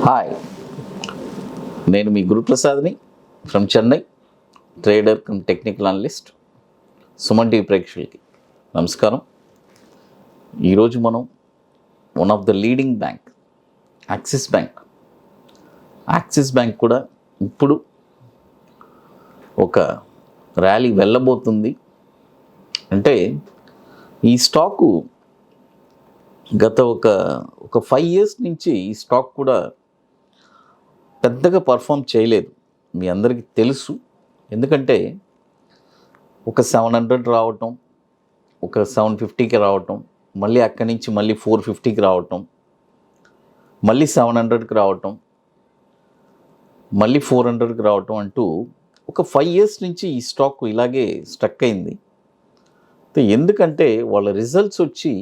Hi, నేను మీ గురు ప్రసాద్ని from Chennai, trader cum technical analyst. Suman TV ప్రేక్షకులకి నమస్కారం. ఈరోజు మనం one of the leading bank Axis bank కూడా ఇప్పుడు ఒక ర్యాలీ వెళ్ళబోతుంది. అంటే ఈ స్టాకు గత ఒక 5 years నుంచి ఈ స్టాక్ కూడా పెద్దగా పర్ఫామ్ చేయలేదు. మీ అందరికీ తెలుసు. ఎందుకంటే ఒక 700 రావటం, ఒక 750కి రావటం, మళ్ళీ అక్కడి నుంచి మళ్ళీ 450కి రావటం, మళ్ళీ 700కి రావటం, మళ్ళీ 400కి రావటం అంటూ ఒక 5 years నుంచి ఈ స్టాక్ ఇలాగే స్ట్రక్ అయింది. ఎందుకంటే వాళ్ళ రిజల్ట్స్ వచ్చి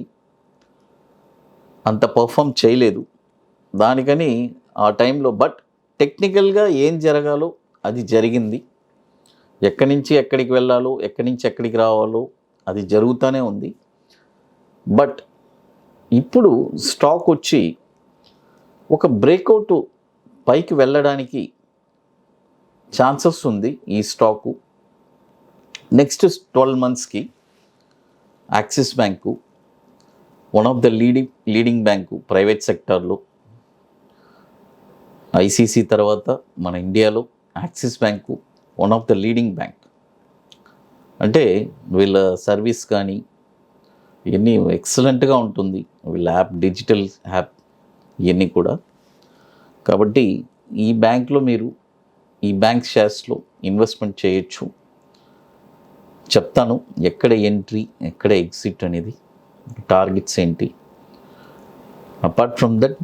అంత పర్ఫామ్ చేయలేదు. దానికని ఆ టైంలో టెక్నికల్గా ఏం జరగాలో అది జరిగింది. ఎక్కడి నుంచి ఎక్కడికి వెళ్ళాలో, ఎక్కడి నుంచి ఎక్కడికి రావాలో అది జరుగుతూనే ఉంది. ఇప్పుడు స్టాక్ వచ్చి ఒక బ్రేక్అవుట్ పైకి వెళ్ళడానికి ఛాన్సెస్ ఉంది. ఈ స్టాకు నెక్స్ట్ 12 monthsకి Axis bank one of the leading bank private సెక్టార్లో. ఐసీసీ తర్వాత మన ఇండియాలో Axis bank one of the leading bank. అంటే వీళ్ళ సర్వీస్ కానీ ఇవన్నీ ఎక్సలెంట్గా ఉంటుంది. వీళ్ళ యాప్, డిజిటల్ యాప్ ఇవన్నీ కూడా. కాబట్టి ఈ బ్యాంక్లో మీరు ఈ బ్యాంక్ షేర్స్లో ఇన్వెస్ట్మెంట్ చేయొచ్చు. చెప్తాను ఎక్కడ ఎంట్రీ, ఎక్కడ ఎగ్జిట్ అనేది, టార్గెట్స్ ఏంటి. అపార్ట్ ఫ్రమ్ దట్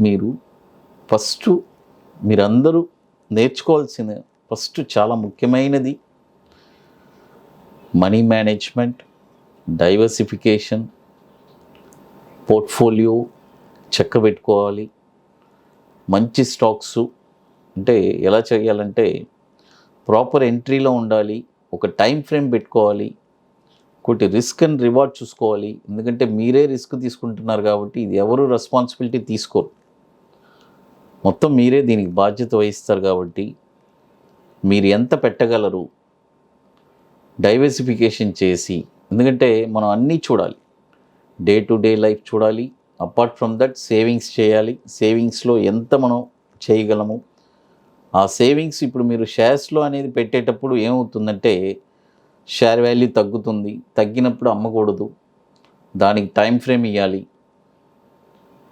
మీరందరూ నేర్చుకోవాల్సిన చాలా ముఖ్యమైనది మనీ మేనేజ్మెంట్, డైవర్సిఫికేషన్, పోర్ట్ఫోలియో చక్కబెట్టుకోవాలి. మంచి స్టాక్స్ అంటే ఎలా చేయాలంటే ప్రాపర్ ఎంట్రీలో ఉండాలి, ఒక టైం ఫ్రేమ్ పెట్టుకోవాలి, ఒకటి రిస్క్ అండ్ రివార్డ్ చూసుకోవాలి. ఎందుకంటే మీరే రిస్క్ తీసుకుంటున్నారు కాబట్టి ఇది ఎవరు రెస్పాన్సిబిలిటీ తీసుకోరు, మొత్తం మీరే దీనికి బాధ్యత వహిస్తారు. కాబట్టి మీరు ఎంత పెట్టగలరు డైవర్సిఫికేషన్ చేసి, ఎందుకంటే మనం అన్నీ చూడాలి, డే టు డే లైఫ్ చూడాలి. అపార్ట్ ఫ్రమ్ దట్ సేవింగ్స్ చేయాలి. సేవింగ్స్లో ఎంత మనం చేయగలము, ఆ సేవింగ్స్ ఇప్పుడు మీరు షేర్స్లో అనేది పెట్టేటప్పుడు ఏమవుతుందంటే షేర్ వాల్యూ తగ్గుతుంది. తగ్గినప్పుడు అమ్మకూడదు, దానికి టైం ఫ్రేమ్ ఇవ్వాలి.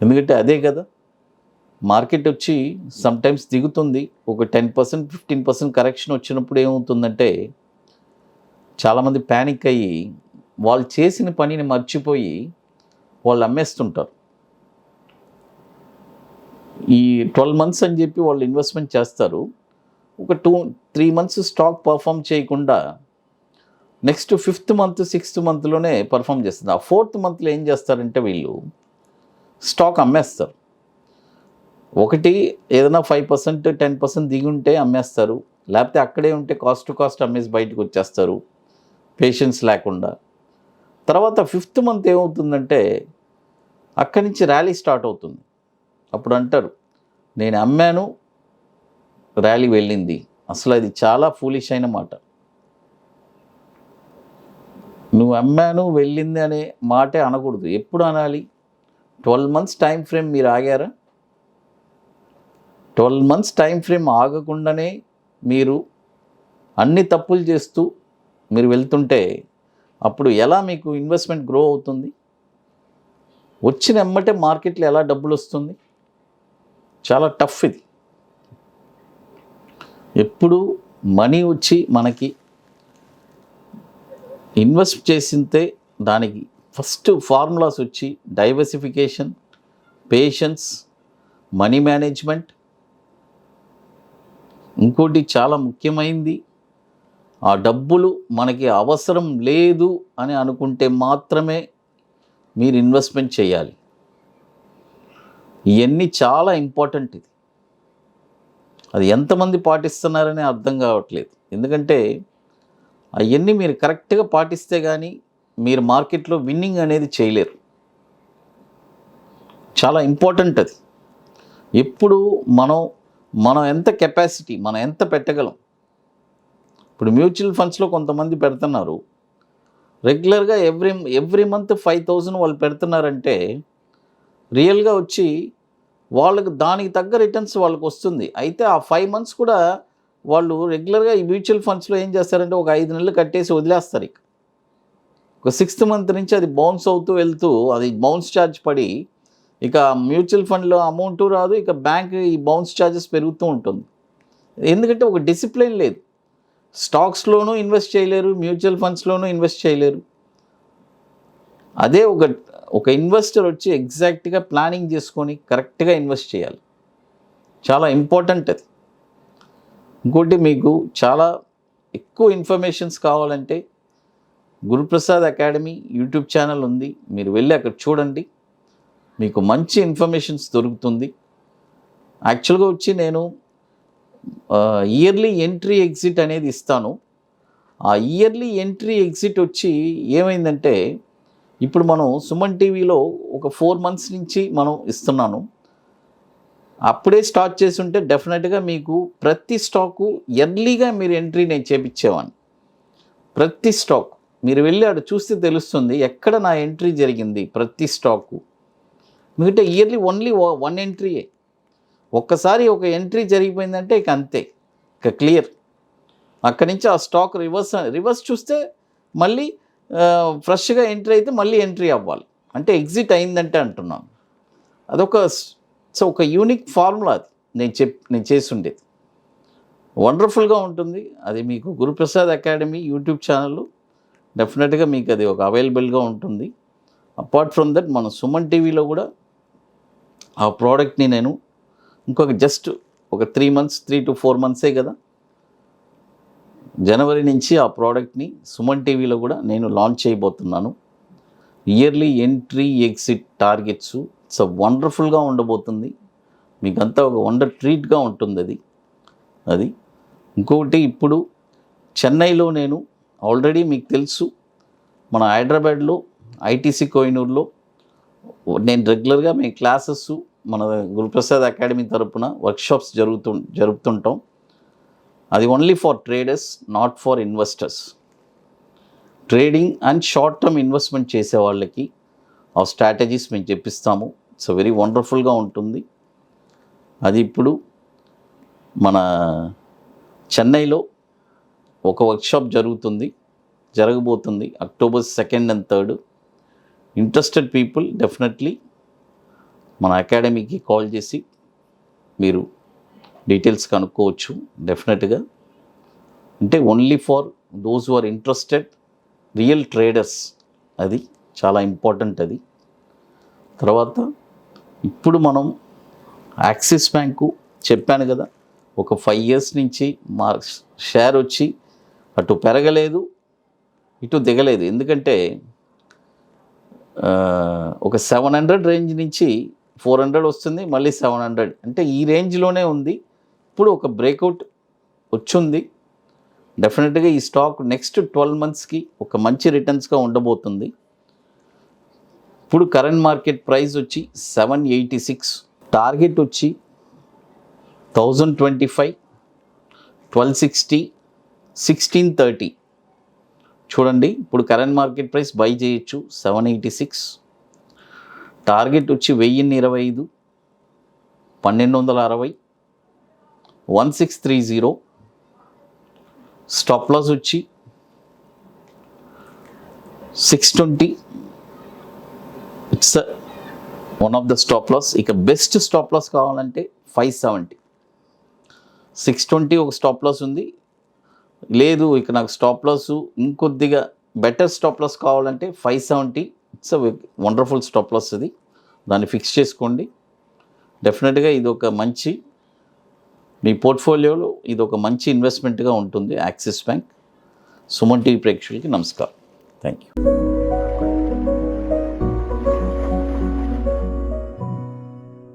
ఎందుకంటే అదే కదా మార్కెట్ వచ్చి సమ్టైమ్స్ దిగుతుంది. ఒక 10%, 15% కరెక్షన్ వచ్చినప్పుడు ఏమవుతుందంటే చాలామంది ప్యానిక్ అయ్యి వాళ్ళు చేసిన పనిని మర్చిపోయి వాళ్ళు అమ్మేస్తుంటారు. ఈ 12 months అని చెప్పి వాళ్ళు ఇన్వెస్ట్మెంట్ చేస్తారు. ఒక 2-3 months స్టాక్ పర్ఫామ్ చేయకుండా నెక్స్ట్ 5th month, 6th monthలోనే పర్ఫామ్ చేస్తుంది. ఆ 4th monthలో ఏం చేస్తారంటే వీళ్ళు స్టాక్ అమ్మేస్తారు. ఒకటి ఏదైనా 5%, 10% దిగి ఉంటే అమ్మేస్తారు, లేకపోతే అక్కడే ఉంటే కాస్ట్ టు కాస్ట్ అమ్మేసి బయటకు వచ్చేస్తారు పేషెన్స్ లేకుండా. తర్వాత 5th month ఏమవుతుందంటే అక్కడి నుంచి ర్యాలీ స్టార్ట్ అవుతుంది. అప్పుడు అంటారు నేను అమ్మాను, ర్యాలీ వెళ్ళింది. అసలు అది చాలా ఫూలిష్ అయిన మాట. నువ్వు అమ్మాను వెళ్ళింది అనే మాటే అనకూడదు. ఎప్పుడు అనాలి? 12 months టైం ఫ్రేమ్ మీరు ఆగారా? 12 months టైం ఫ్రేమ్ ఆగకుండానే మీరు అన్ని తప్పులు చేస్తూ మీరు వెళ్తుంటే అప్పుడు ఎలా మీకు ఇన్వెస్ట్మెంట్ గ్రో అవుతుంది? వచ్చిన ఎమ్మటే మార్కెట్లో ఎలా డబ్బులు వస్తుంది? చాలా టఫ్ ఇది. ఎప్పుడు మనీ వచ్చి మనకి ఇన్వెస్ట్ చేసింతే దానికి ఫస్ట్ ఫార్ములాస్ వచ్చి డైవర్సిఫికేషన్, పేషెన్స్, మనీ మేనేజ్మెంట్. ఇంకోటి చాలా ముఖ్యమైనది, ఆ డబ్బులు మనకి అవసరం లేదు అని అనుకుంటే మాత్రమే మీరు ఇన్వెస్ట్మెంట్ చేయాలి. ఇవన్నీ చాలా ఇంపార్టెంట్. ఇది అది ఎంతమంది పాటిస్తున్నారని అర్థం కావట్లేదు. ఎందుకంటే అవన్నీ మీరు కరెక్ట్గా పాటిస్తే కానీ మీరు మార్కెట్లో విన్నింగ్ అనేది చేయలేరు. చాలా ఇంపార్టెంట్ అది. ఎప్పుడు మనం ఎంత కెపాసిటీ, మనం ఎంత పెట్టగలం. ఇప్పుడు మ్యూచువల్ ఫండ్స్లో కొంతమంది పెడుతున్నారు, రెగ్యులర్గా ఎవ్రీ మంత్ 5,000 వాళ్ళు పెడుతున్నారంటే రియల్గా వచ్చి వాళ్ళకి దానికి తగ్గ రిటర్న్స్ వాళ్ళకి వస్తుంది. అయితే ఆ 5 మంత్స్ కూడా వాళ్ళు రెగ్యులర్గా ఈ మ్యూచువల్ ఫండ్స్లో ఏం చేస్తారంటే ఒక 5 నెలలు కట్టేసి వదిలేస్తారు. ఒక 6th మంత్ నుంచి అది బౌన్స్ అవుతూ వెళ్తూ అది బౌన్స్ ఛార్జ్ పడి ఇక మ్యూచువల్ ఫండ్లో అమౌంట్ రాదు, ఇక బ్యాంక్ ఈ బౌన్స్ ఛార్జెస్ పెరుగుతూ ఉంటుంది. ఎందుకంటే ఒక డిసిప్లిన్ లేదు. స్టాక్స్లోనూ ఇన్వెస్ట్ చేయలేరు, మ్యూచువల్ ఫండ్స్లోనూ ఇన్వెస్ట్ చేయలేరు. అదే ఒక ఇన్వెస్టర్ వచ్చి ఎగ్జాక్ట్గా ప్లానింగ్ చేసుకొని కరెక్ట్గా ఇన్వెస్ట్ చేయాలి. చాలా ఇంపార్టెంట్ అది. ఇంకోటి, మీకు చాలా ఎక్కువ ఇన్ఫర్మేషన్స్ కావాలంటే గురుప్రసాద్ అకాడమీ యూట్యూబ్ ఛానల్ ఉంది, మీరు వెళ్ళి అక్కడ చూడండి, మీకు మంచి ఇన్ఫర్మేషన్స్ దొరుకుతుంది. యాక్చువల్గా వచ్చి నేను ఇయర్లీ ఎంట్రీ ఎగ్జిట్ అనేది ఇస్తాను. ఆ ఇయర్లీ ఎంట్రీ ఎగ్జిట్ వచ్చి ఏమైందంటే ఇప్పుడు మనం సుమన్ టీవీలో ఒక 4 months నుంచి మనం ఇస్తున్నాను. అప్పుడే స్టార్ట్ చేసి ఉంటే డెఫినెట్గా మీకు ప్రతి స్టాకు ఎర్లీగా మీరు ఎంట్రీ నేను చేపించేవాడిని. ప్రతి స్టాక్ మీరు వెళ్ళి అక్కడ చూస్తే తెలుస్తుంది ఎక్కడ నా ఎంట్రీ జరిగింది ప్రతి స్టాకు. ఎందుకంటే ఇయర్లీ ఓన్లీ 1 ఎంట్రీయే. ఒక్కసారి ఒక ఎంట్రీ జరిగిపోయిందంటే ఇక అంతే, ఇక క్లియర్. అక్కడి నుంచి ఆ స్టాక్ రివర్స్ చూస్తే మళ్ళీ ఫ్రెష్గా ఎంట్రీ అయితే మళ్ళీ ఎంట్రీ అవ్వాలి, అంటే ఎగ్జిట్ అయిందంటే అంటున్నాను. ఒక యూనిక్ ఫార్ములా అది నేను చేస్తుండేది. వండర్ఫుల్గా ఉంటుంది అది. మీకు గురుప్రసాద్ అకాడమీ యూట్యూబ్ ఛానల్ డెఫినెట్గా మీకు అది ఒక అవైలబుల్గా ఉంటుంది. అపార్ట్ ఫ్రమ్ దట్ మన సుమన్ టీవీలో కూడా ఆ ప్రోడక్ట్ని నేను ఇంకొక జస్ట్ ఒక 3 to 4 months కదా, జనవరి నుంచి ఆ ప్రోడక్ట్ని సుమన్ టీవీలో కూడా నేను లాంచ్ చేయబోతున్నాను. ఇయర్లీ ఎంట్రీ ఎగ్జిట్ టార్గెట్స్ వండర్ఫుల్గా ఉండబోతుంది. మీకంతా ఒక వండర్ ట్రీట్గా ఉంటుంది అది. ఇంకొకటి, ఇప్పుడు చెన్నైలో నేను ఆల్రెడీ మీకు తెలుసు, మన హైదరాబాద్లో ఐటీసీ కోహినూర్లో నేను రెగ్యులర్గా మీ క్లాసెస్ మన గురుప్రసాద్ అకాడమీ తరపున వర్క్షాప్స్ జరుపుతుంటాం. అది only for traders, not for investors. Trading and short term investment చేసే వాళ్ళకి ఆ స్ట్రాటజీస్ మేము చెప్పిస్తాము. ఇట్స్ వెరీ వండర్ఫుల్గా ఉంటుంది అది. ఇప్పుడు మన చెన్నైలో ఒక వర్క్షాప్ జరగబోతుంది October 2nd and 3rd. Interested people definitely మన అకాడమీకి కాల్ చేసి మీరు డీటెయిల్స్ కనుక్కోవచ్చు. డెఫినెట్గా అంటే only for those who are interested real traders. అది చాలా ఇంపార్టెంట్ అది. తర్వాత ఇప్పుడు మనం యాక్సిస్ బ్యాంకు చెప్పాను కదా, ఒక 5 years నుంచి మా షేర్ వచ్చి అటు పెరగలేదు ఇటు దిగలేదు. ఎందుకంటే ఒక 700 రేంజ్ నుంచి 400 వస్తుంది, మళ్ళీ 700, అంటే ఈ రేంజ్లోనే ఉంది. ఇప్పుడు ఒక బ్రేక్అవుట్ వచ్చింది. డెఫినెట్గా ఈ స్టాక్ నెక్స్ట్ 12 monthsకి ఒక మంచి రిటర్న్స్గా ఉండబోతుంది. ఇప్పుడు కరెంట్ మార్కెట్ ప్రైస్ వచ్చి 786, టార్గెట్ వచ్చి 1025, 1260, 1630. చూడండి, ఇప్పుడు కరెంట్ మార్కెట్ ప్రైస్ బై చేయొచ్చు 786, టార్గెట్ వచ్చి 1025, 1260, 1630, స్టాప్ లాస్ వచ్చి 620. It's one of the stop loss. ఇక బెస్ట్ స్టాప్ లాస్ కావాలంటే 570, 620 ఒక స్టాప్ లాస్ ఉంది. లేదు ఇక నాకు స్టాప్ లాస్ ఇంకొద్దిగా బెటర్ స్టాప్ లాస్ కావాలంటే 570. ఇట్స్ వండర్ఫుల్ స్టాప్ లాస్ అది, దాన్ని ఫిక్స్ చేసుకోండి. డెఫినెట్గా ఇది ఒక మంచి మీ పోర్ట్ఫోలియోలో ఇది ఒక మంచి ఇన్వెస్ట్మెంట్గా ఉంటుంది యాక్సిస్ బ్యాంక్. సుమన్ టీవీ ప్రేక్షకులకి నమస్కారం. Thank you.